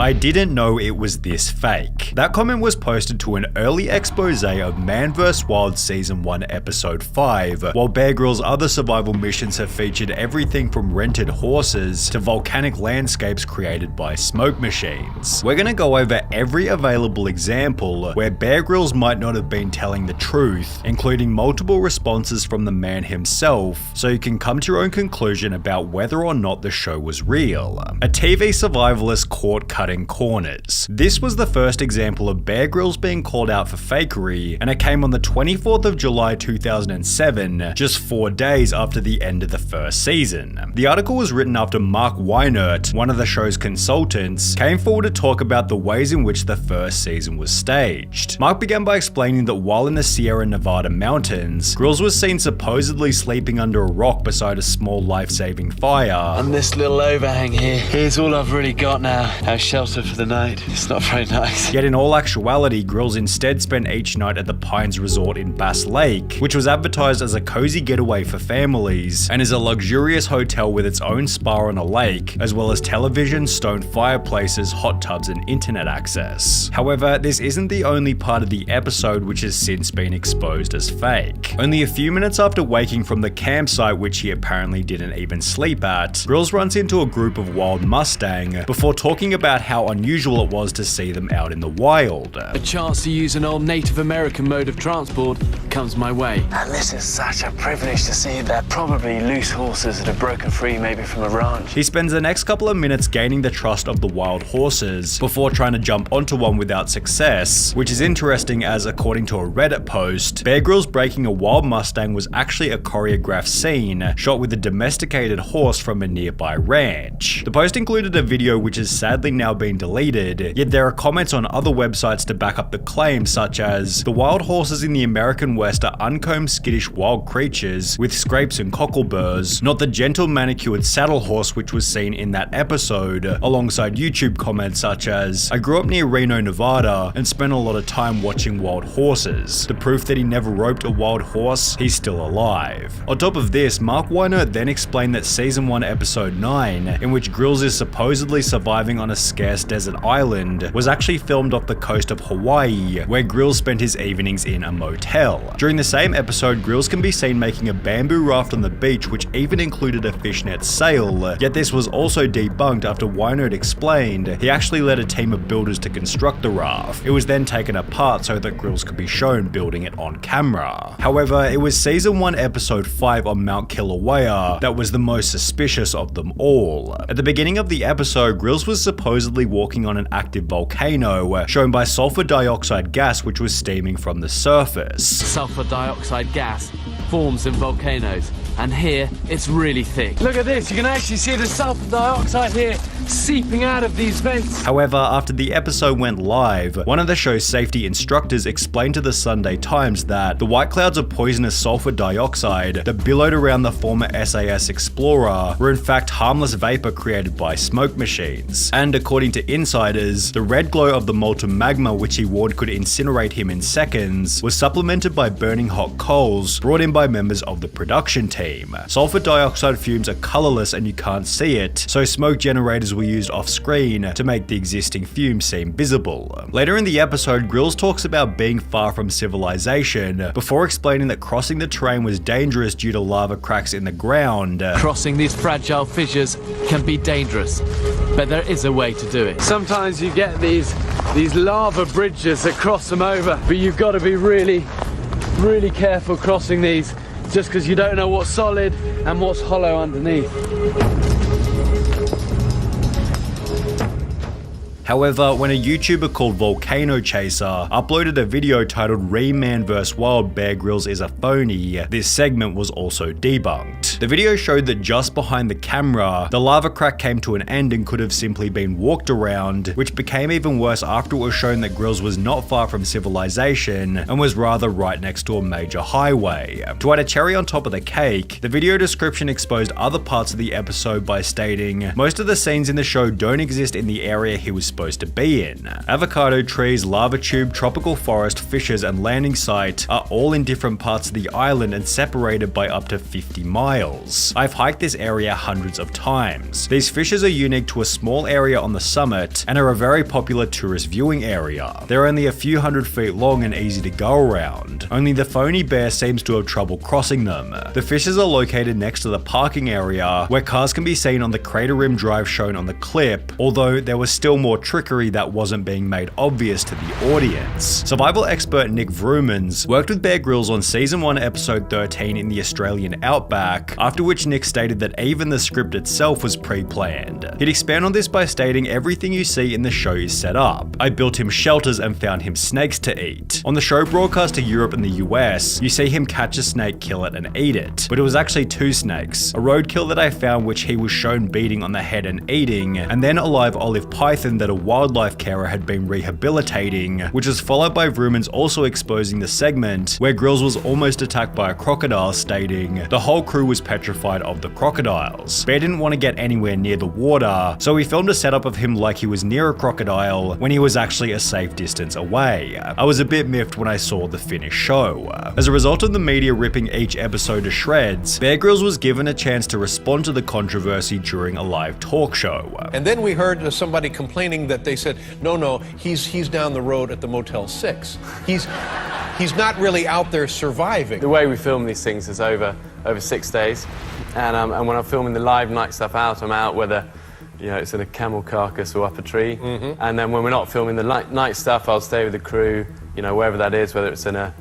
"I didn't know it was this fake." That comment was posted to an early expose of Man vs. Wild Season 1 Episode 5, while Bear Grylls' other survival missions have featured everything from rented horses to volcanic landscapes created by smoke machines. We're gonna go over every available example where Bear Grylls might not have been telling the truth, including multiple responses from the man himself, so you can come to your own conclusion about whether or not the show was real. A TV survivalist caught cutting corners. This was the first example of Bear Grylls being called out for fakery, and it came on the 24th of July 2007, just 4 days after the end of the first season. The article was written after Mark Weinert, one of the show's consultants, came forward to talk about the ways in which the first season was staged. Mark began by explaining that while in the Sierra Nevada mountains, Grylls was seen supposedly sleeping under a rock beside a small life-saving fire. On this little overhang here, here's all I've really got now. Our shelter for the night. It's not very nice. Yet in all actuality, Grylls instead spent each night at the Pines Resort in Bass Lake, which was advertised as a cozy getaway for families, and is a luxurious hotel with its own spa on a lake, as well as television, stone fireplaces, hot tubs, and internet access. However, this isn't the only part of the episode which has since been exposed as fake. Only a few minutes after waking from the campsite, which he apparently didn't even sleep at, Grylls runs into a group of wild Mustang before talking about how unusual it was to see them out in the wild. A chance to use an old Native American mode of transport comes my way. And this is such a privilege to see. They're probably loose horses that have broken free maybe from a ranch. He spends the next couple of minutes gaining the trust of the wild horses before trying to jump onto one without success, which is interesting as, according to a Reddit post, Bear Grylls breaking a wild Mustang was actually a choreographed scene shot with a domesticated horse from a nearby ranch. The post included a video which has sadly now been deleted, yet there are comments on other websites to back up the claim, such as, "The wild horses in the American West are uncombed, skittish wild creatures with scrapes and cockleburs, not the gentle manicured saddle horse which was seen in that episode," alongside YouTube comments such as, "I grew up near Reno, Nevada and spent a lot of time watching wild horses. The proof that he never roped a wild horse, he's still alive." On top of this, Mark Weiner then explained that Season 1 Episode 9, in which Grylls is supposedly surviving on a scarce desert island, was actually filmed off the coast of Hawaii, where Grylls spent his evenings in a motel. During the same episode, Grylls can be seen making a bamboo raft on the beach, which even included a fishnet sail, yet this was also debunked after Weiner explained he actually led a team of builders to construct the raft. It was then taken apart so that Grylls could be shown building it on camera. However, it was Season 1 Episode 5 on Mount Kilauea that was the most suspicious of them all. At the beginning of the episode, Grylls was supposedly walking on an active volcano, shown by sulfur dioxide gas which was steaming from the surface. Sulfur dioxide gas forms in volcanoes, and here it's really thick. Look at this, you can actually see the sulfur dioxide here seeping out of these vents. However, after the episode went live, one of the show's safety instructors explained to the Sunday Times that the white clouds of poisonous sulfur dioxide that billowed around the former SAS Explorer were in fact harmless vapor created by smoke machines. And according to insiders, the red glow of the molten magma, which he warned could incinerate him in seconds, was supplemented by burning hot coals brought in by members of the production team. Sulfur dioxide fumes are colorless and you can't see it, so smoke generators were used off screen to make the existing fumes seem visible. Later in the episode, Grylls talks about being far from civilization, before explaining that crossing the terrain was dangerous due to lava cracks in the ground. Crossing these fragile fissures can be dangerous, but there is a way to do it. Sometimes you get these lava bridges that cross them over, but you've got to be really careful crossing these, just because you don't know what's solid and what's hollow underneath. However, when a YouTuber called Volcano Chaser uploaded a video titled "Man vs. Wild, Bear Grylls is a phony," this segment was also debunked. The video showed that just behind the camera, the lava crack came to an end and could have simply been walked around, which became even worse after it was shown that Grylls was not far from civilization and was rather right next to a major highway. To add a cherry on top of the cake, the video description exposed other parts of the episode by stating, "Most of the scenes in the show don't exist in the area he was supposed to be in. Avocado trees, lava tube, tropical forest, fishes, and landing site are all in different parts of the island and separated by up to 50 miles. I've hiked this area hundreds of times. These fishes are unique to a small area on the summit and are a very popular tourist viewing area. They're only a few hundred feet long and easy to go around. Only the phony bear seems to have trouble crossing them. The fishes are located next to the parking area where cars can be seen on the crater rim drive shown on the clip, although there was still more trickery that wasn't being made obvious to the audience. Survival expert Nick Vrumans worked with Bear Grylls on season 1 episode 13 in the Australian outback, after which Nick stated that even the script itself was pre-planned. He'd expand on this by stating everything you see in the show is set up. I built him shelters and found him snakes to eat. On the show broadcast to Europe and the US, you see him catch a snake, kill it, and eat it. But it was actually 2 snakes. A roadkill that I found which he was shown beating on the head and eating, and then a live olive python that a wildlife carer had been rehabilitating, which was followed by Vrumans also exposing the segment where Grylls was almost attacked by a crocodile, stating the whole crew was petrified of the crocodiles. Bear didn't want to get anywhere near the water, so he filmed a setup of him like he was near a crocodile when he was actually a safe distance away. I was a bit miffed when I saw the finished show. As a result of the media ripping each episode to shreds, Bear Grylls was given a chance to respond to the controversy during a live talk show. And then we heard somebody complaining that they said, no, he's down the road at the Motel 6. He's not really out there surviving. The way we film these things is over 6 days, and when I'm filming the live night stuff out, I'm out whether it's in a camel carcass or up a tree. And then when we're not filming the night stuff, I'll stay with the crew, wherever that is, whether it's in a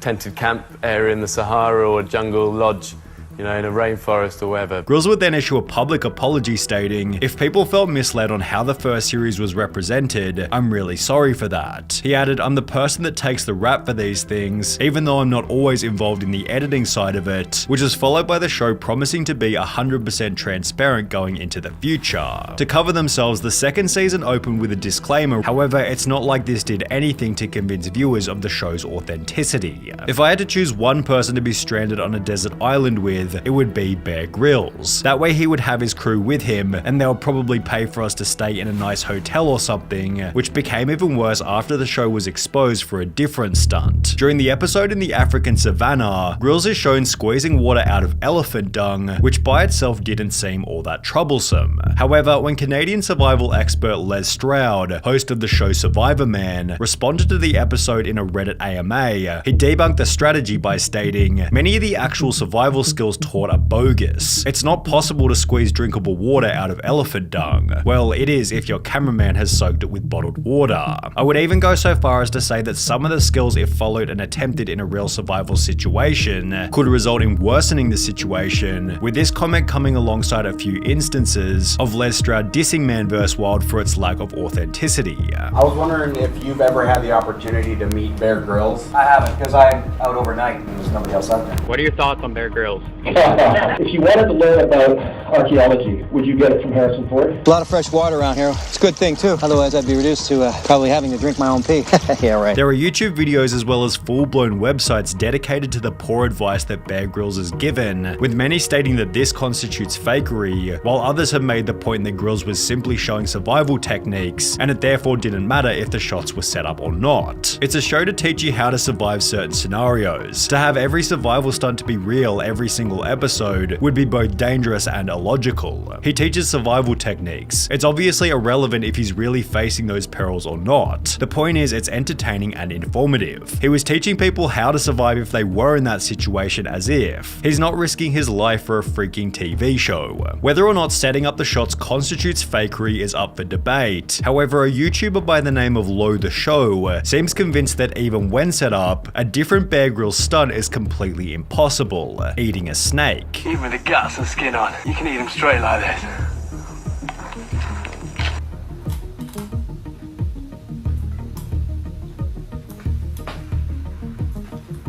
tented camp area in the Sahara or a jungle lodge, in a rainforest or wherever. Grylls would then issue a public apology stating, if people felt misled on how the first series was represented, I'm really sorry for that. He added, I'm the person that takes the rap for these things, even though I'm not always involved in the editing side of it, which is followed by the show promising to be 100% transparent going into the future. To cover themselves, the second season opened with a disclaimer, however, it's not like this did anything to convince viewers of the show's authenticity. If I had to choose one person to be stranded on a desert island with, it would be Bear Grylls. That way he would have his crew with him, and they would probably pay for us to stay in a nice hotel or something, which became even worse after the show was exposed for a different stunt. During the episode in the African savannah, Grylls is shown squeezing water out of elephant dung, which by itself didn't seem all that troublesome. However, when Canadian survival expert Les Stroud, host of the show Survivor Man, responded to the episode in a Reddit AMA, he debunked the strategy by stating, many of the actual survival skills taught are bogus. It's not possible to squeeze drinkable water out of elephant dung. Well, it is if your cameraman has soaked it with bottled water. I would even go so far as to say that some of the skills, if followed and attempted in a real survival situation, could result in worsening the situation, with this comment coming alongside a few instances of Les Stroud dissing Man vs. Wild for its lack of authenticity. I was wondering if you've ever had the opportunity to meet Bear Grylls. I haven't, because I'm out overnight and there's nobody else out there. What are your thoughts on Bear Grylls? If you wanted to learn about archaeology, would you get it from Harrison Ford? A lot of fresh water around here. It's a good thing, too. Otherwise, I'd be reduced to probably having to drink my own pee. Yeah, right. There are YouTube videos as well as full-blown websites dedicated to the poor advice that Bear Grylls is given, with many stating that this constitutes fakery, while others have made the point that Grylls was simply showing survival techniques, and it therefore didn't matter if the shots were set up or not. It's a show to teach you how to survive certain scenarios. To have every survival stunt to be real every single episode would be both dangerous and illogical. He teaches survival techniques. It's obviously irrelevant if he's really facing those perils or not. The point is, it's entertaining and informative. He was teaching people how to survive if they were in that situation, as if he's not risking his life for a freaking TV show. Whether or not setting up the shots constitutes fakery is up for debate. However, a YouTuber by the name of Lo the Show seems convinced that even when set up, a different Bear Grylls stunt is completely impossible, eating a snake. Even with the guts and skin on, you can eat them straight like this.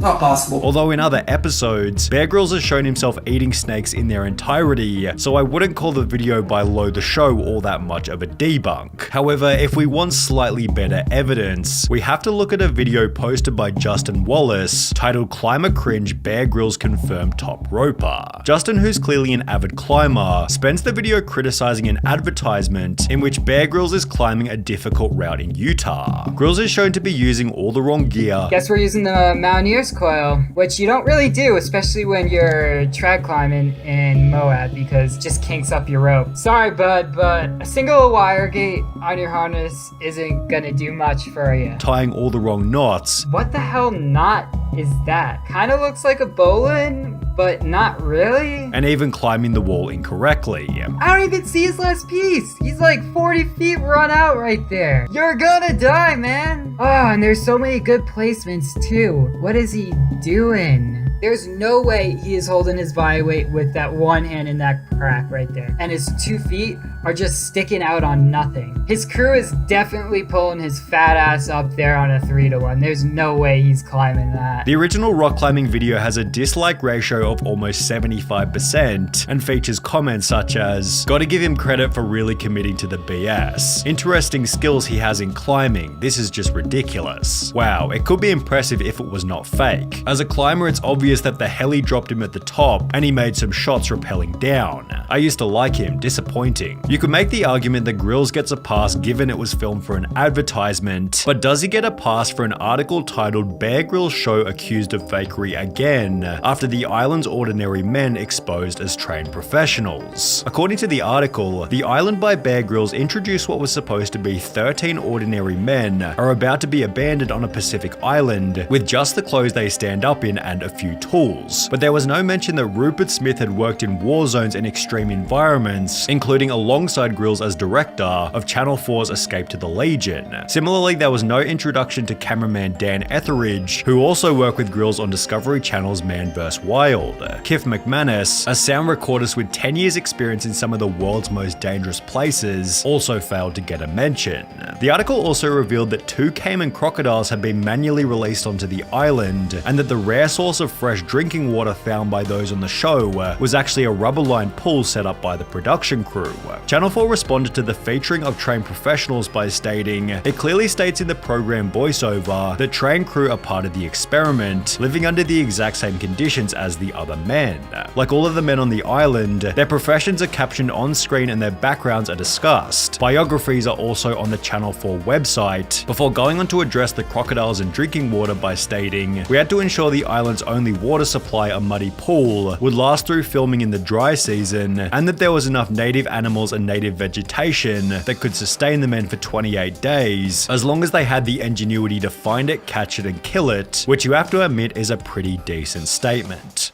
Not possible. Although in other episodes, Bear Grylls has shown himself eating snakes in their entirety, so I wouldn't call the video by Low the Show all that much of a debunk. However, if we want slightly better evidence, we have to look at a video posted by Justin Wallace titled "Climber Cringe Bear Grylls Confirmed Top Roper." Justin, who's clearly an avid climber, spends the video criticizing an advertisement in which Bear Grylls is climbing a difficult route in Utah. Grylls is shown to be using all the wrong gear. Guess we're using the Mountaineer's coil, which you don't really do, especially when you're trad climbing in Moab, because it just kinks up your rope. Sorry, bud, but a single wire gate on your harness isn't gonna do much for you. Tying all the wrong knots. What the hell knot is that? Kinda looks like a bowline, but not really. And even climbing the wall incorrectly. I don't even see his last piece. He's like 40 feet run out right there. You're gonna die, man. Oh, and there's so many good placements too. What is he doing? There's no way he is holding his body weight with that one hand in that crack right there. And his 2 feet are just sticking out on nothing. His crew is definitely pulling his fat ass up there on a 3-to-1. There's no way he's climbing that. The original rock climbing video has a dislike ratio of almost 75% and features comments such as, "Gotta give him credit for really committing to the BS. Interesting skills he has in climbing. This is just ridiculous. Wow, it could be impressive if it was not fake. As a climber, it's obvious that the heli dropped him at the top and he made some shots rappelling down. I used to like him, disappointing." You could make the argument that Grylls gets a pass given it was filmed for an advertisement, but does he get a pass for an article titled "Bear Grylls Show Accused of Fakery Again" after the island's ordinary men exposed as trained professionals? According to the article, the island by Bear Grylls introduced what was supposed to be 13 ordinary men are about to be abandoned on a Pacific island with just the clothes they stand up in and a few tools. But there was no mention that Rupert Smith had worked in war zones and extreme environments, including alongside Grylls as director of Channel 4's Escape to the Legion. Similarly, there was no introduction to cameraman Dan Etheridge, who also worked with Grylls on Discovery Channel's Man vs. Wild. Kif McManus, a sound recordist with 10 years experience in some of the world's most dangerous places, also failed to get a mention. The article also revealed that 2 caiman crocodiles had been manually released onto the island, and that the rare source of fresh drinking water found by those on the show was actually a rubber-lined pool set up by the production crew. Channel 4 responded to the featuring of trained professionals by stating, "It clearly states in the program voiceover that trained crew are part of the experiment, living under the exact same conditions as the other men. Like all of the men on the island, their professions are captioned on screen and their backgrounds are discussed. Biographies are also on the Channel 4 website," before going on to address the crocodiles and drinking water by stating, "We had to ensure the island's only water supply, a muddy pool, would last through filming in the dry season, and that there was enough native animals and native vegetation that could sustain the men for 28 days, as long as they had the ingenuity to find it, catch it, and kill it," which you have to admit is a pretty decent statement.